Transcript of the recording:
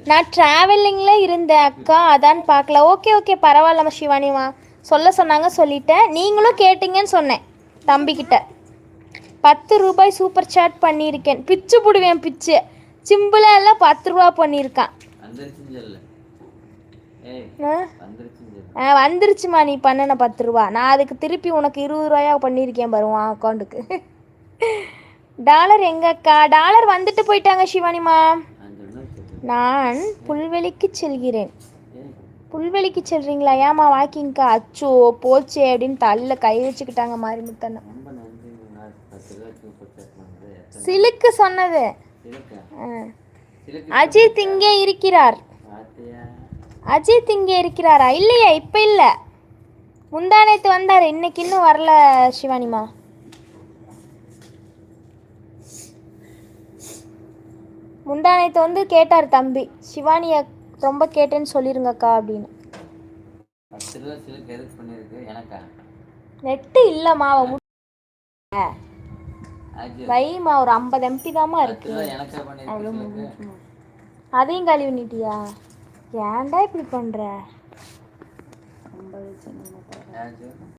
நான் ட்ராவலிங்கில் இருந்தேன் அக்கா, அதான் பார்க்கல. ஓகே ஓகே, பரவாயில்லம்மா சிவானிமா. சொல்ல சொன்னாங்க, சொல்லிட்டேன். நீங்களும் கேட்டிங்கன்னு சொன்னேன் தம்பிக்கிட்ட. 10 ரூபாய் சூப்பர் சாட் பண்ணியிருக்கேன். பிச்சு போடுவேன், பிச்சு. சிம்பிளாக எல்லாம் 10 ரூபா பண்ணியிருக்கான். வந்துருச்சுமா, நீ பண்ணன 10 ரூபா. நான் அதுக்கு திருப்பி உனக்கு 20 ரூபாயா பண்ணியிருக்கேன் பாருவான் அக்கௌண்ட்டுக்கு. டாலர் எங்கக்கா? டாலர் வந்துட்டு போயிட்டாங்க சிவானிமா. நான் புல்வெளிக்கு செல்கிறேன். புல்வெளிக்கு செல்றீங்களா? ஏமா வாக்கிங்க்கா? அச்சோ போச்சே அப்படின்னு தள்ள கை வச்சுக்கிட்டாங்க மாரிமுத்தண்ணா. சிலுக்கு சொன்னது. அஜித் இங்கே இருக்கிறார். அஜித் இங்கே இருக்கிறாரா? இல்லையா, இப்போ இல்லை. முந்தானேத்து வந்தார், இன்னைக்கு இன்னும் வரல சிவானிமா. முந்தானேத்து வந்து கேட்டார் தம்பி, சிவானியை ரொம்ப கேட்டேன்னு சொல்லிருங்கக்கா அப்படின்னு. நெட்டு இல்லைம்மா, வைமா ஒரு 50 MP தாம்மா இருக்கு. அதையும் கழுவி நீட்டியா? ஏன்டா இப்படி பண்ற?